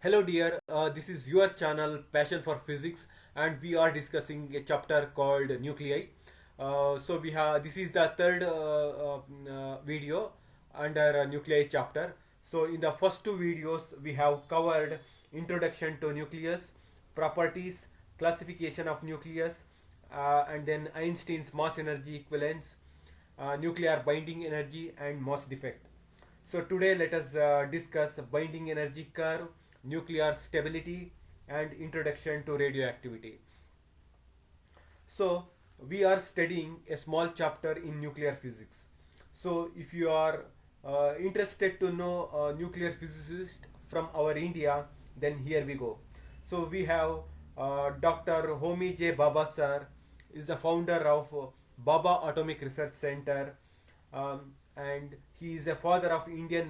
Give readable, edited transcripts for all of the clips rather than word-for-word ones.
Hello dear, this is your channel Passion for Physics and we are discussing a chapter called Nuclei. So we have this is the third video under Nuclei chapter. So in the first two videos we have covered introduction to nucleus, properties, classification of nucleus, and then Einstein's mass energy equivalence, nuclear binding energy and mass defect. So today let us discuss binding energy curve, nuclear stability and introduction to radioactivity. So we are studying a small chapter in nuclear physics. So if you are interested to know a nuclear physicist from our India, then here we go. So we have Dr. Homi J. Baba sir is the founder of Baba Atomic Research Center, and he is a father of Indian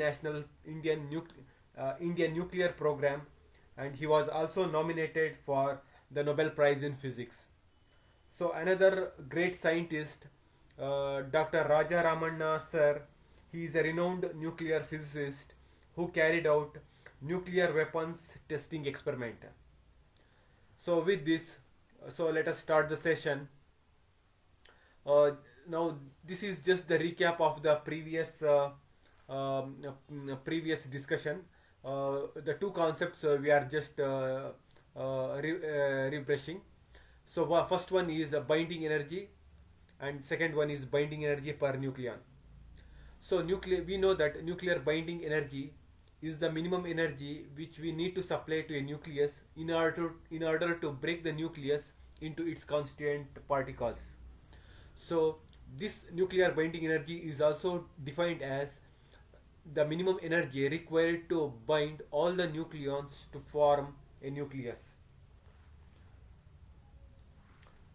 Nuclear Program, and he was also nominated for the Nobel Prize in Physics. So another great scientist, Dr. Raja Ramanna sir, he is a renowned nuclear physicist who carried out nuclear weapons testing experiment. So with this, so let us start the session. Uh, Now this is just the recap of the previous discussion. The two concepts we are just refreshing. So first one is binding energy, and second one is binding energy per nucleon. So nuclear, we know that nuclear binding energy is the minimum energy which we need to supply to a nucleus in order to break the nucleus into its constituent particles. So this nuclear binding energy is also defined as the minimum energy required to bind all the nucleons to form a nucleus.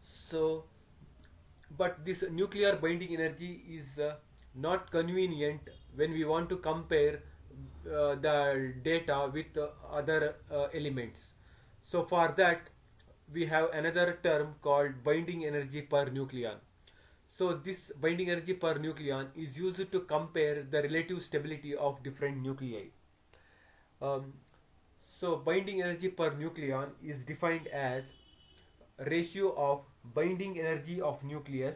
So, but this nuclear binding energy is not convenient when we want to compare the data with other elements. So for that we have another term called binding energy per nucleon. So this binding energy per nucleon is used to compare the relative stability of different nuclei. Um, so binding energy per nucleon is defined as ratio of binding energy of nucleus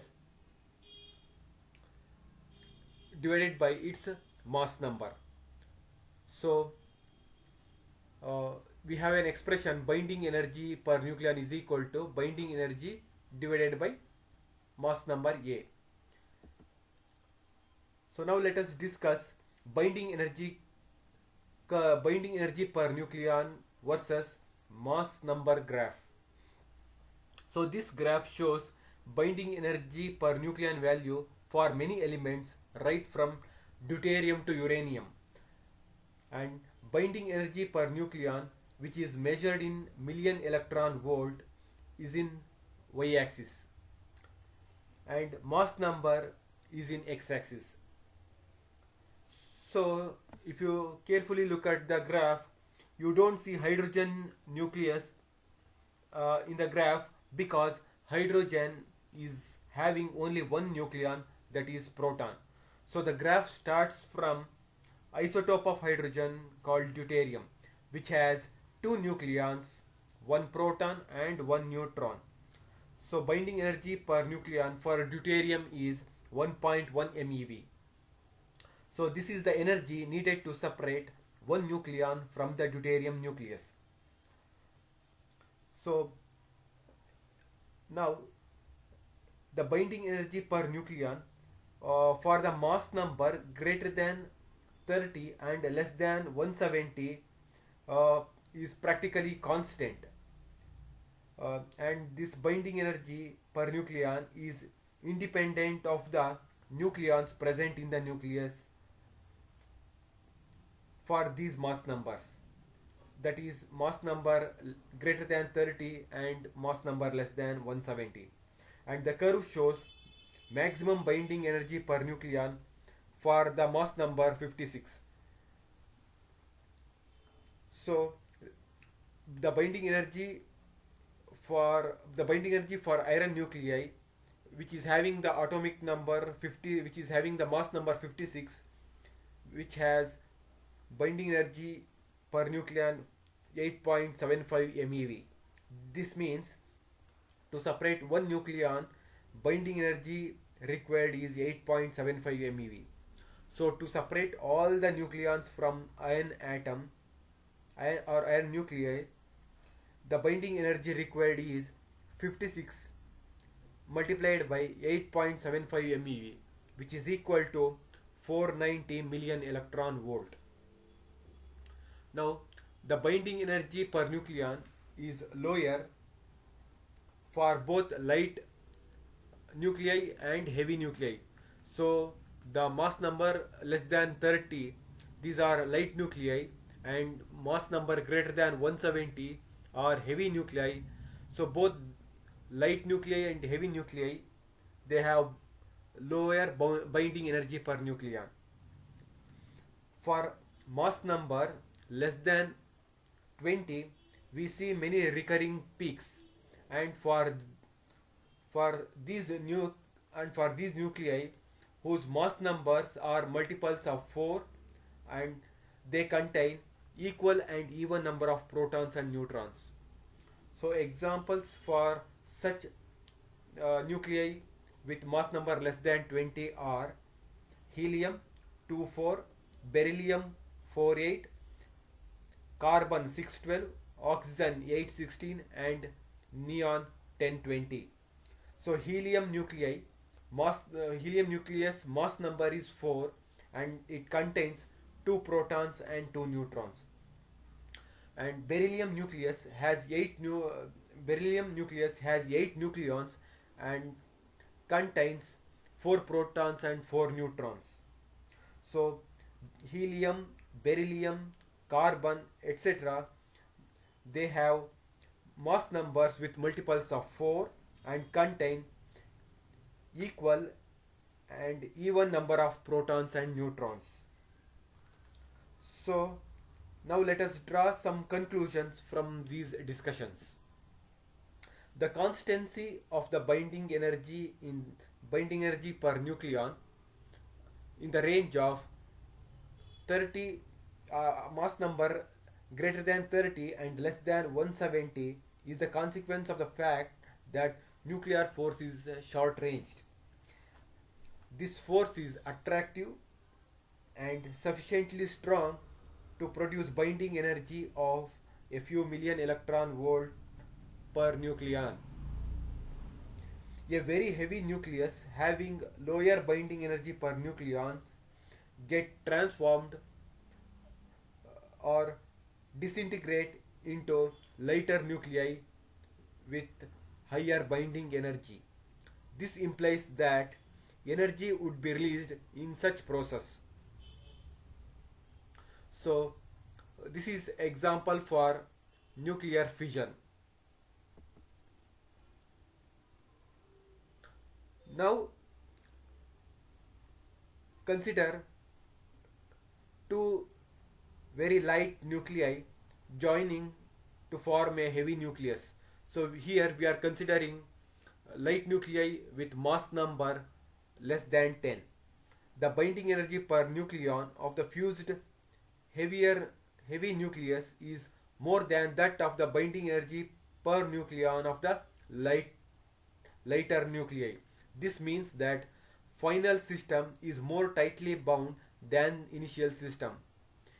divided by its mass number. So uh, we have an expression binding energy per nucleon is equal to binding energy divided by mass number A. So now let us discuss binding energy binding energy per nucleon versus mass number graph. So this graph shows binding energy per nucleon value for many elements right from deuterium to uranium, and binding energy per nucleon, which is measured in million electron volt, is in y axis and mass number is in x axis. So if you carefully look at the graph, you don't see hydrogen nucleus in the graph because hydrogen is having only one nucleon, that is proton. So the graph starts from isotope of hydrogen called deuterium, which has two nucleons, one proton and one neutron. So binding energy per nucleon for deuterium is 1.1 MeV. So this is the energy needed to separate one nucleon from the deuterium nucleus. So now the binding energy per nucleon for the mass number greater than 30 and less than 170 is practically constant, and this binding energy per nucleon is independent of the nucleons present in the nucleus for these mass numbers, that is mass number greater than 30 and mass number less than 170, and the curve shows maximum binding energy per nucleon for the mass number 56. So the binding energy for iron nuclei, which is having the atomic number 50, which is having the mass number 56, which has binding energy per nucleon 8.75 MeV. This means to separate one nucleon, binding energy required is 8.75 MeV. So to separate all the nucleons from iron atom or iron nuclei, the binding energy required is 56 multiplied by 8.75 MeV, which is equal to 490 million electron volt. Now the binding energy per nucleon is lower for both light nuclei and heavy nuclei. So the mass number less than 30, these are light nuclei, and mass number greater than 170 are heavy nuclei. So both light nuclei and heavy nuclei, they have lower binding energy per nucleon. For mass number less than 20, we see many recurring peaks, and for these nuclei whose mass numbers are multiples of 4, and they contain equal and even number of protons and neutrons. So examples for such nuclei with mass number less than 20 are helium 24, beryllium 48, carbon 612, oxygen 816, and neon 1020. So helium nucleus mass number is 4, and it contains 2 protons and 2 neutrons. And beryllium nucleus has 8 nucleons and contains 4 protons and 4 neutrons. So helium, beryllium, carbon, etc., they have mass numbers with multiples of 4 and contain equal and even number of protons and neutrons. So now let us draw some conclusions from these discussions. The constancy of the binding energy per nucleon in the range of 30, mass number greater than 30 and less than 170 is the consequence of the fact that nuclear force is short ranged. This force is attractive and sufficiently strong to produce binding energy of a few million electron volt per nucleon. A very heavy nucleus having lower binding energy per nucleons get transformed or disintegrate into lighter nuclei with higher binding energy. This implies that energy would be released in such process. So this is example for nuclear fission. Now consider two very light nuclei joining to form a heavy nucleus. So here we are considering light nuclei with mass number less than 10. The binding energy per nucleon of the fused heavy nucleus is more than that of the binding energy per nucleon of the lighter nuclei. This means that final system is more tightly bound than initial system.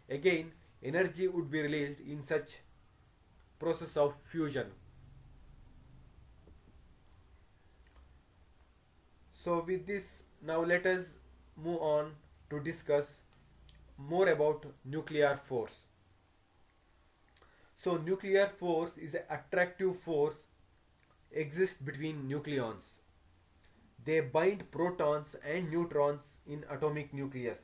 Again, energy would be released in such process of fusion. So with this, now let us move on to discuss more about nuclear force. So nuclear force is an attractive force exists between nucleons. They bind protons and neutrons in atomic nucleus.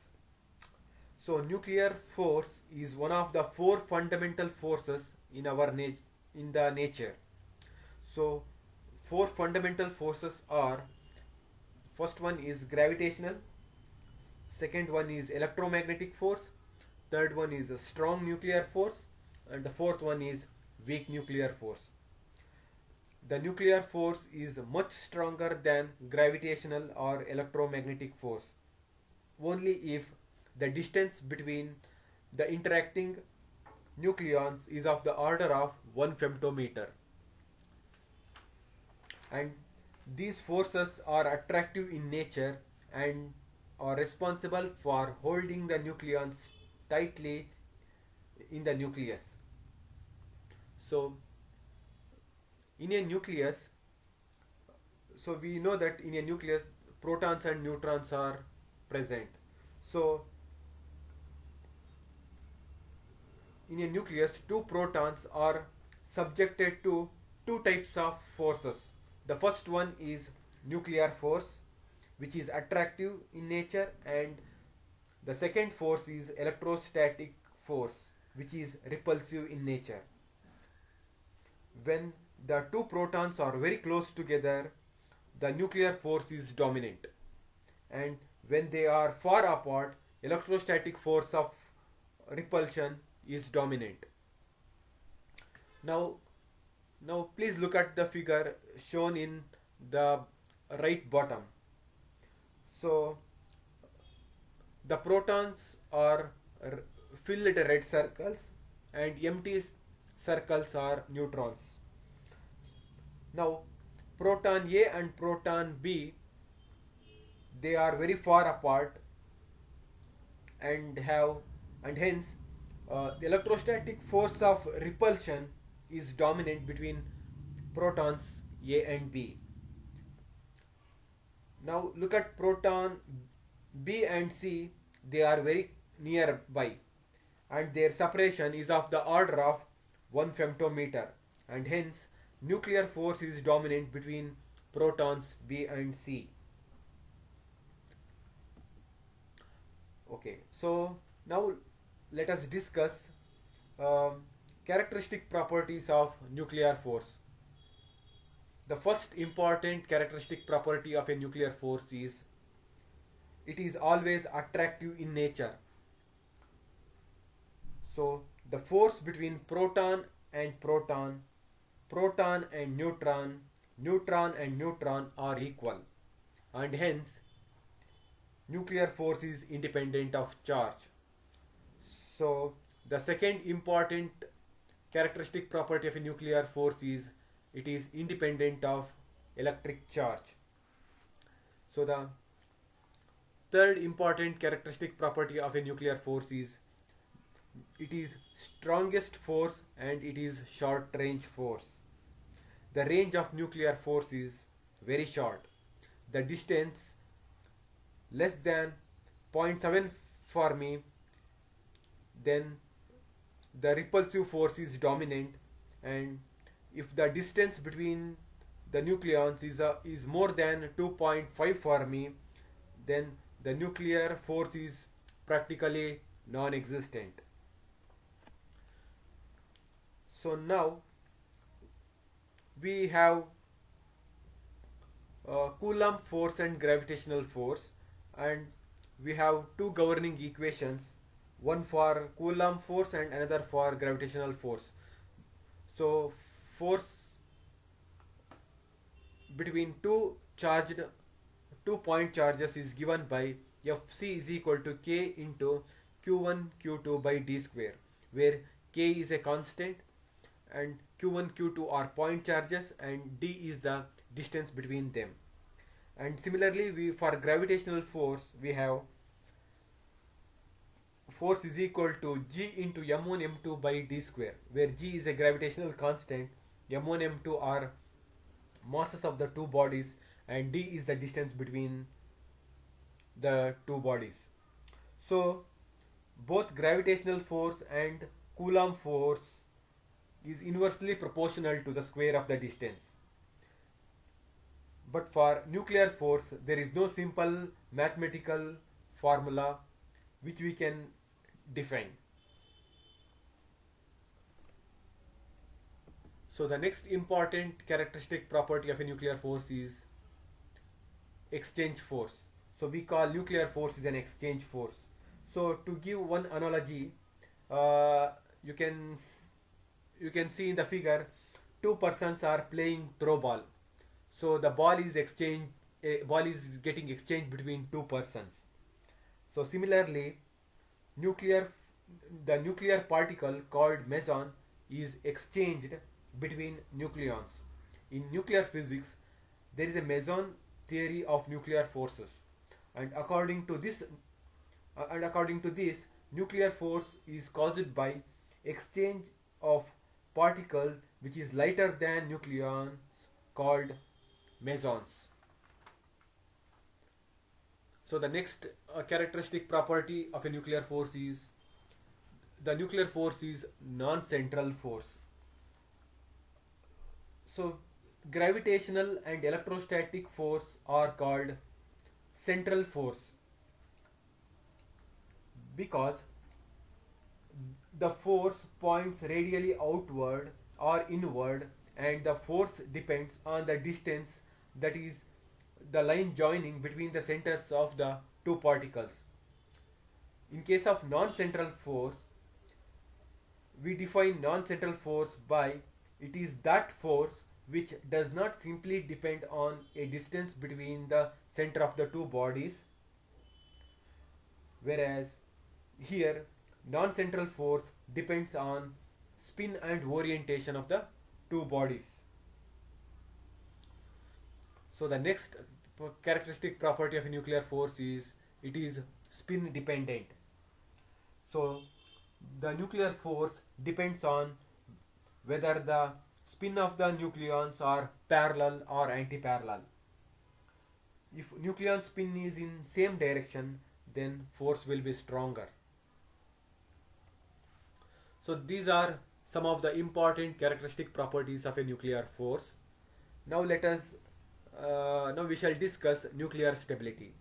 So nuclear force is one of the 4 fundamental forces in the nature. So 4 fundamental forces are: first one is gravitational, second one is electromagnetic force, third one is a strong nuclear force, and the fourth one is weak nuclear force. The nuclear force is much stronger than gravitational or electromagnetic force only if the distance between the interacting nucleons is of the order of 1 femtometer, and these forces are attractive in nature and are responsible for holding the nucleons tightly in the nucleus. So in a nucleus, so we know that in a nucleus protons and neutrons are present. So in a nucleus, two protons are subjected to two types of forces. The first one is nuclear force, which is attractive in nature, and the second force is electrostatic force, which is repulsive in nature. When the two protons are very close together, the nuclear force is dominant, and when they are far apart, electrostatic force of repulsion is dominant. Now, now please look at the figure shown in the right bottom. So the protons are filled red circles and empty circles are neutrons. Now proton A and proton B, they are very far apart and hence the electrostatic force of repulsion is dominant between protons A and B. Now look at proton B and C, they are very nearby and their separation is of the order of 1 femtometer, and hence nuclear force is dominant between protons B and C. Okay, so now let us discuss characteristic properties of nuclear force. The first important characteristic property of a nuclear force is it is always attractive in nature. So the force between proton and proton, proton and neutron, neutron and neutron are equal, and hence nuclear force is independent of charge. So the second important characteristic property of a nuclear force is it is independent of electric charge. So the third important characteristic property of a nuclear force is it is strongest force and it is short range force. The range of nuclear force is very short. The distance less than 0.7 for me, then the repulsive force is dominant, and if the distance between the nucleons is more than 2.5 for me, then the nuclear force is practically non-existent. So now we have Coulomb force and gravitational force, and we have two governing equations, one for Coulomb force and another for gravitational force. So force between two point charges is given by Fc is equal to k into q1 q2 by d square, where k is a constant and q1 q2 are point charges and d is the distance between them. And similarly, we for gravitational force we have force is equal to g into m1 m2 by d square, where g is a gravitational constant, m1 m2 are masses of the two bodies, and d is the distance between the two bodies. So both gravitational force and Coulomb force is inversely proportional to the square of the distance. But for nuclear force, there is no simple mathematical formula which we can define. So the next important characteristic property of a nuclear force is exchange force. So we call nuclear force is an exchange force. So to give one analogy, you can see in the figure two persons are playing throw ball. So the ball is getting exchanged between two persons. So similarly, nuclear the nuclear particle called meson is exchanged between nucleons. In nuclear physics, there is a meson theory of nuclear forces, and according to this, nuclear force is caused by exchange of particles which is lighter than nucleons called mesons. So the next characteristic property of a nuclear force is the nuclear force is non-central force. So gravitational and electrostatic force are called central force because the force points radially outward or inward, and the force depends on the distance, that is the line joining between the centers of the two particles. In case of non-central force, we define non-central force by it is that force which does not simply depend on a distance between the center of the two bodies, whereas here non-central force depends on spin and orientation of the two bodies. So the next characteristic property of a nuclear force is it is spin dependent. So the nuclear force depends on whether the spin of the nucleons are parallel or anti-parallel. If nucleon spin is in same direction, then force will be stronger. So these are some of the important characteristic properties of a nuclear force. Now now we shall discuss nuclear stability.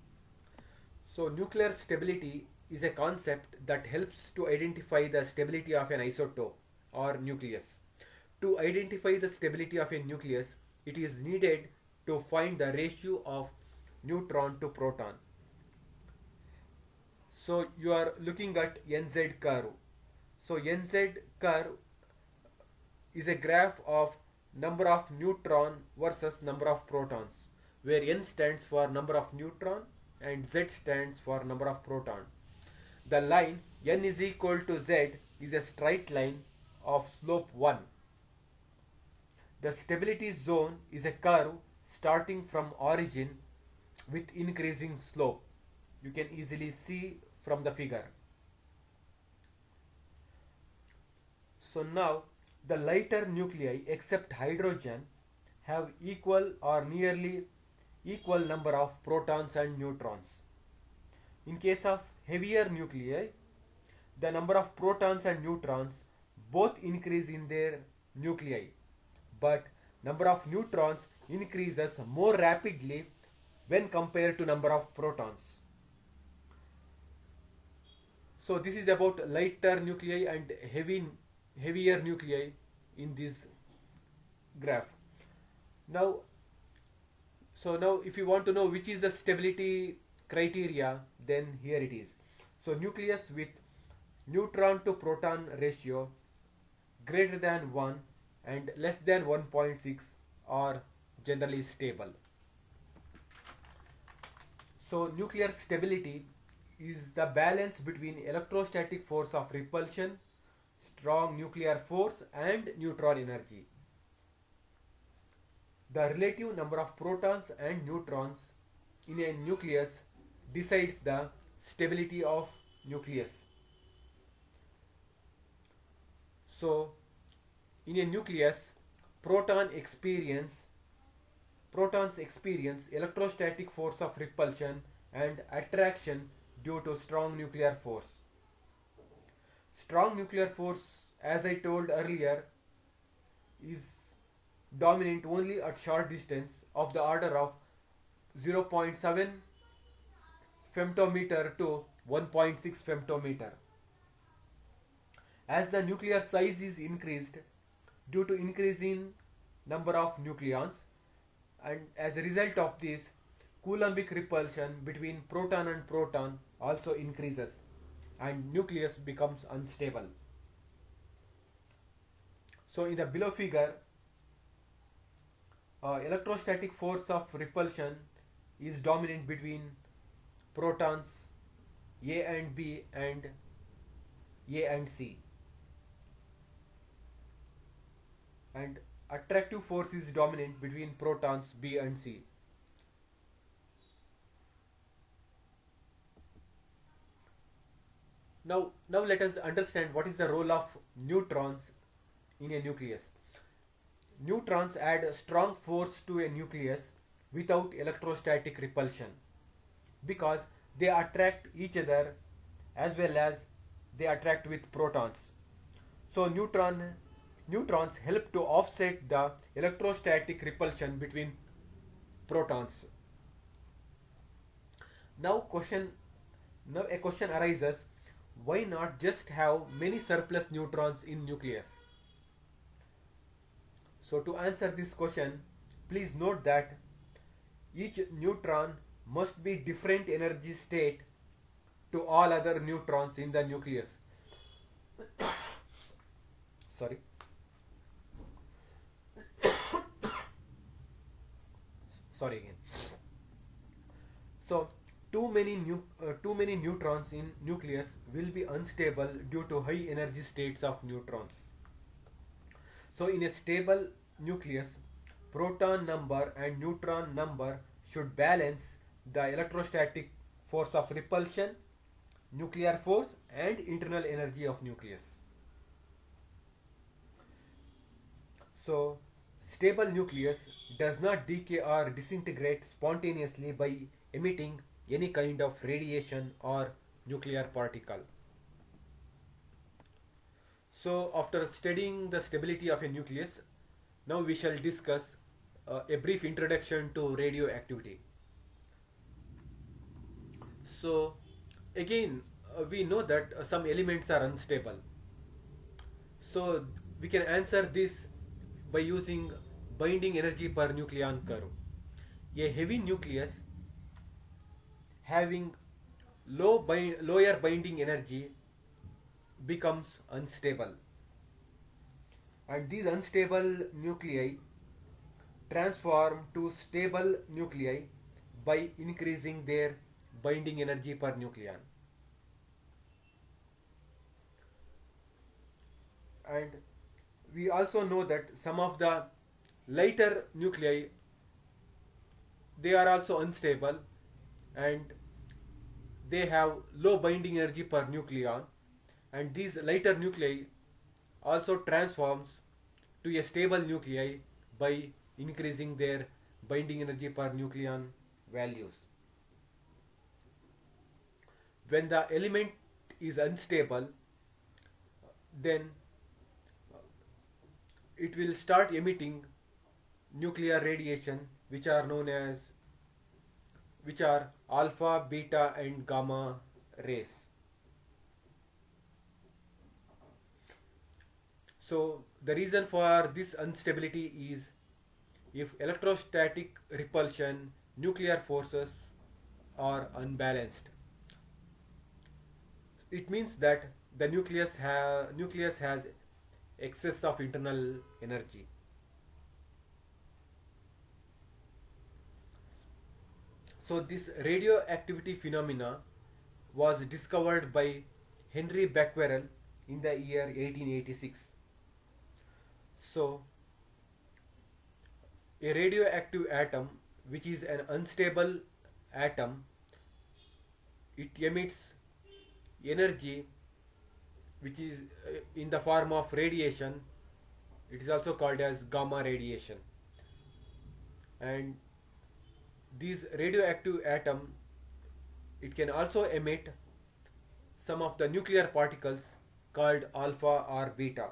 So nuclear stability is a concept that helps to identify the stability of an isotope or nucleus. To identify the stability of a nucleus, it is needed to find the ratio of neutron to proton. So you are looking at NZ curve. So NZ curve is a graph of number of neutron versus number of protons, where N stands for number of neutron and Z stands for number of proton. The line N is equal to Z is a straight line of slope 1. The stability zone is a curve starting from origin with increasing slope. You can easily see from the figure. So now the lighter nuclei except hydrogen have equal or nearly equal number of protons and neutrons. In case of heavier nuclei, the number of protons and neutrons both increase in their nuclei, but number of neutrons increases more rapidly when compared to number of protons. So this is about lighter nuclei and heavier nuclei in this graph. Now if you want to know which is the stability criteria, then here it is. So nucleus with neutron to proton ratio greater than 1 and less than 1.6 are generally stable. So nuclear stability is the balance between electrostatic force of repulsion, strong nuclear force, and neutron energy. The relative number of protons and neutrons in a nucleus decides the stability of nucleus. So in a nucleus, protons experience electrostatic force of repulsion and attraction due to strong nuclear force. Strong nuclear force, as I told earlier, is dominant only at short distance of the order of 0.7 femtometer to 1.6 femtometer. As the nuclear size is increased due to increase in number of nucleons, and as a result of this, Coulombic repulsion between proton and proton also increases and nucleus becomes unstable. So in the below figure, electrostatic force of repulsion is dominant between protons A and B, and A and C. And attractive force is dominant between protons B and C. Now let us understand what is the role of neutrons in a nucleus. Neutrons add strong force to a nucleus without electrostatic repulsion because they attract each other as well as they attract with protons. So neutrons help to offset the electrostatic repulsion between protons. Now question now a question arises, why not just have many surplus neutrons in nucleus? So to answer this question, please note that each neutron must be different energy state to all other neutrons in the nucleus. Sorry. Sorry again. So too many neutrons in nucleus will be unstable due to high energy states of neutrons. So in a stable nucleus, proton number and neutron number should balance the electrostatic force of repulsion, nuclear force and internal energy of nucleus. So stable nucleus does not decay or disintegrate spontaneously by emitting any kind of radiation or nuclear particle. So after studying the stability of a nucleus, now we shall discuss a brief introduction to radioactivity. So again, we know that some elements are unstable. So we can answer this by using binding energy per nucleon curve. A heavy nucleus having lower binding energy becomes unstable, and these unstable nuclei transform to stable nuclei by increasing their binding energy per nucleon. And we also know that some of the lighter nuclei, they are also unstable and they have low binding energy per nucleon, and these lighter nuclei also transforms to a stable nuclei by increasing their binding energy per nucleon values. When the element is unstable, then it will start emitting nuclear radiation, which are known as which are alpha, beta and gamma rays. So the reason for this instability is if electrostatic repulsion, nuclear forces are unbalanced. It means that the nucleus has excess of internal energy. So this radioactivity phenomena was discovered by Henry Becquerel in the year 1886. So a radioactive atom, which is an unstable atom, it emits energy which is in the form of radiation. It is also called as gamma radiation, and this radioactive atom, it can also emit some of the nuclear particles called alpha or beta.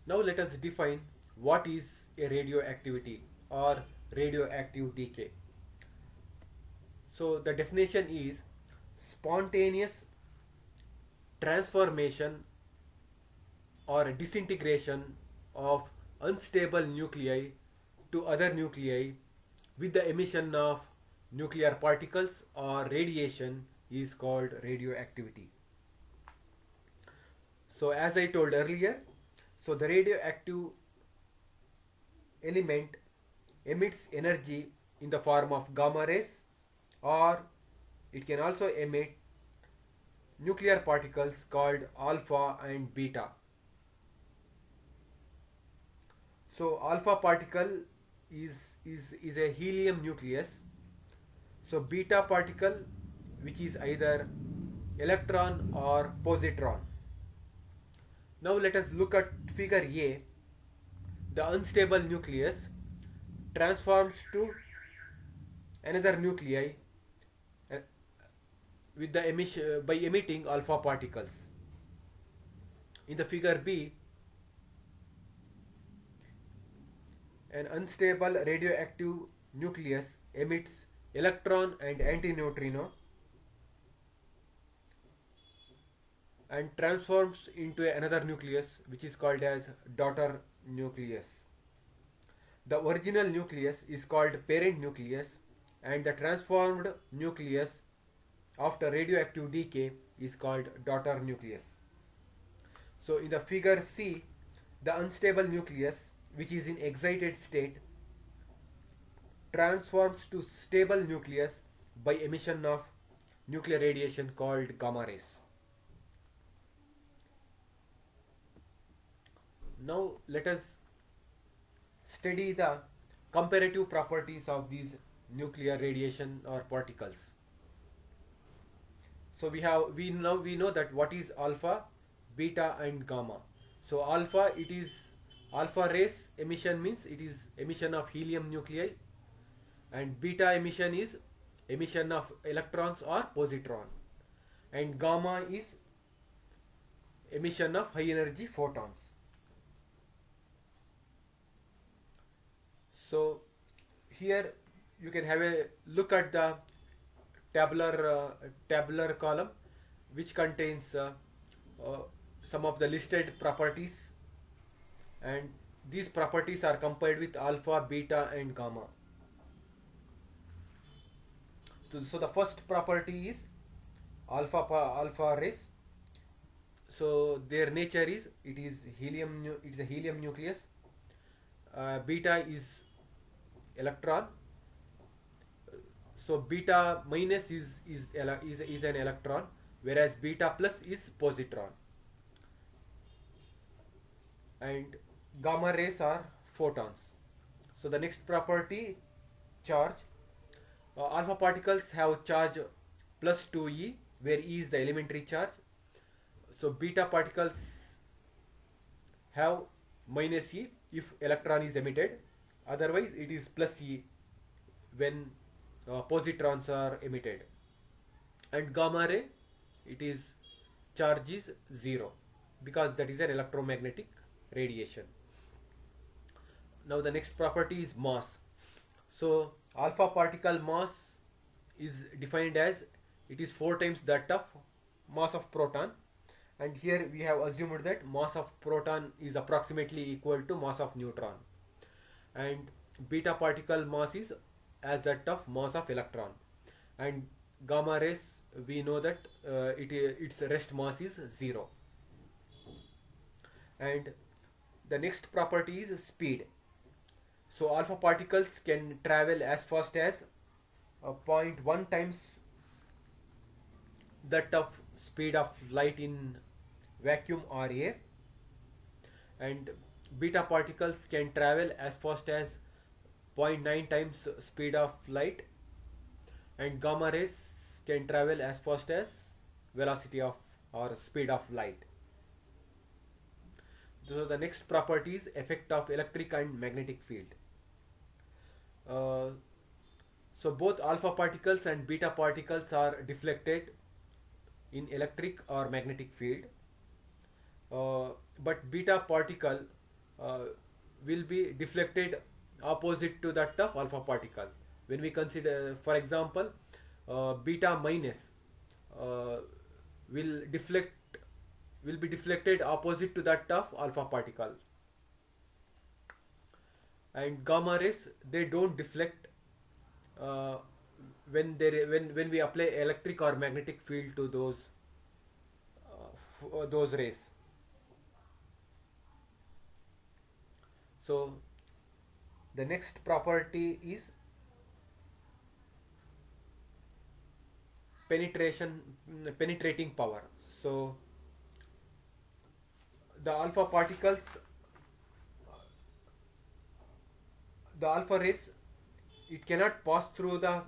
Now let us define what is a radioactivity or radioactive decay. So the definition is spontaneous transformation or disintegration of unstable nuclei to other nuclei with the emission of nuclear particles or radiation is called radioactivity. So as I told earlier, so the radioactive element emits energy in the form of gamma rays, or it can also emit nuclear particles called alpha and beta. So alpha particle is a helium nucleus. So beta particle, which is either electron or positron. Now let us look at figure A. The unstable nucleus transforms to another nuclei uh, with the by emitting alpha particles. In the figure B, an unstable radioactive nucleus emits electron and antineutrino and transforms into another nucleus which is called as daughter nucleus. The original nucleus is called parent nucleus and the transformed nucleus after radioactive decay is called daughter nucleus. So in the figure C, the unstable nucleus, which is in excited state, transforms to stable nucleus by emission of nuclear radiation called gamma rays. Now let us study the comparative properties of these nuclear radiation or particles. So we know that what is alpha, beta and gamma. So alpha, it is alpha rays emission, means it is emission of helium nuclei, and beta emission is emission of electrons or positron, and gamma is emission of high energy photons. So here you can have a look at the tabular column, which contains uh, some of the listed properties, and these properties are compared with alpha, beta and gamma. So the first property is alpha rays. So their nature is, it is helium, it's a helium nucleus. Beta is electron. So beta minus is an electron, whereas beta plus is positron. And gamma rays are photons. So the next property, charge. Alpha particles have charge plus 2e, where e is the elementary charge. So beta particles have minus e if electron is emitted, otherwise it is plus e when positrons are emitted. And gamma ray, it is charge is 0 because that is an electromagnetic radiation. Now the next property is mass. So alpha particle mass is defined as, it is 4 times that of mass of proton, and here we have assumed that mass of proton is approximately equal to mass of neutron, and beta particle mass is as that of mass of electron, and gamma rays, we know that its rest mass is 0. And the next property is speed. So alpha particles can travel as fast as 0.1 times that of speed of light in vacuum or air, and beta particles can travel as fast as 0.9 times speed of light, and gamma rays can travel as fast as velocity of or speed of light. So the next property is effect of electric and magnetic field. So both alpha particles and beta particles are deflected in electric or magnetic field, but beta particle will be deflected opposite to that of alpha particle. When we consider, for example, beta minus uh, will be deflected opposite to that of alpha particle, and gamma rays, they don't deflect uh, when we apply electric or magnetic field to those rays. So the next property is penetrating power. So the alpha particles, the alpha rays, it cannot pass through the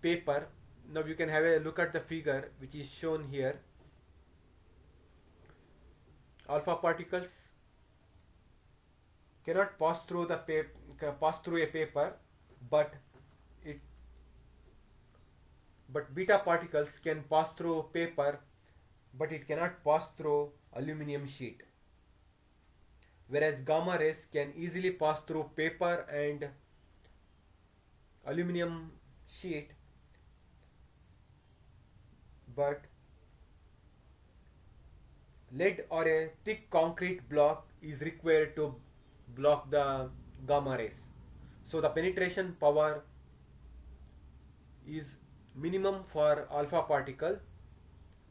paper. Now you can have a look at the figure which is shown here. Alpha particles cannot pass through the pass through a paper, but it but beta particles can pass through paper, but it cannot pass through aluminum sheet, whereas gamma rays can easily pass through paper and aluminum sheet, but lead or a thick concrete block is required to block the gamma rays. So the penetration power is minimum for alpha particle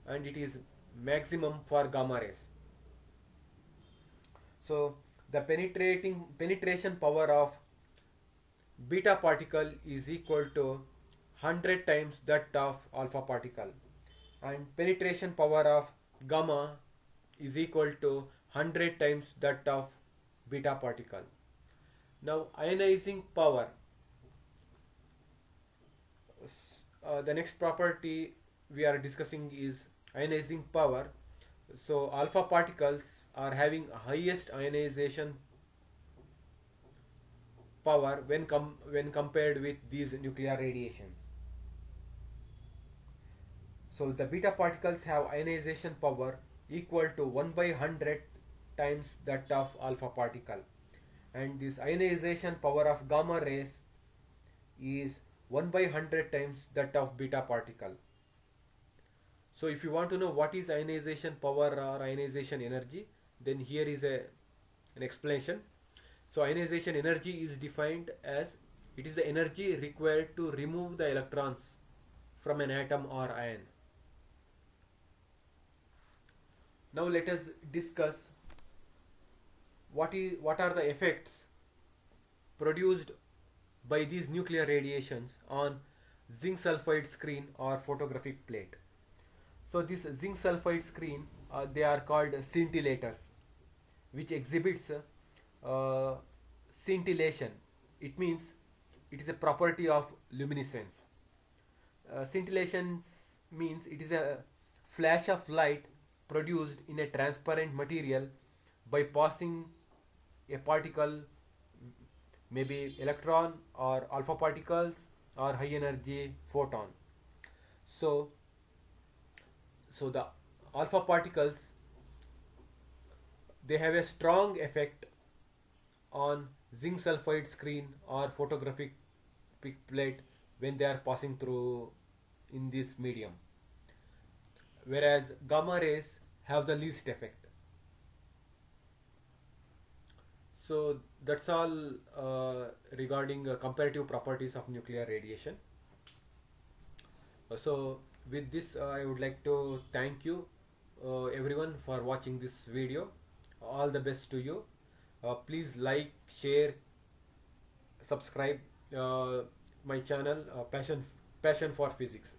and it is maximum for gamma rays. So the penetration power of beta particle is equal to 100 times that of alpha particle, and penetration power of gamma is equal to 100 times that of beta particle. Now ionizing power, the next property we are discussing is ionizing power. So alpha particles are having highest ionization power when compared with these nuclear radiations. So the beta particles have ionization power equal to 1 by 100 times that of alpha particle, and this ionization power of gamma rays is 1 by 100 times that of beta particle. So if you want to know what is ionization power or ionization energy, then here is an explanation. So ionization energy is defined as it is the energy required to remove the electrons from an atom or ion. Now let us discuss what are the effects produced by these nuclear radiations on zinc sulfide screen or photographic plate. So this zinc sulfide screen, they are called scintillators, which exhibits scintillation. It means it is a property of luminescence. Scintillation means it is a flash of light produced in a transparent material by passing a particle, maybe electron or alpha particles or high energy photon. So the alpha particles, they have a strong effect on zinc sulfide screen or photographic plate when they are passing through in this medium, whereas gamma rays have the least effect. So that's all regarding comparative properties of nuclear radiation. So with this I would like to thank you everyone for watching this video. All the best to you. Please like, share, subscribe my channel, passion for physics.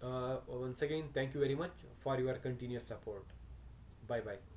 Once again, thank you very much for your continuous support. Bye bye.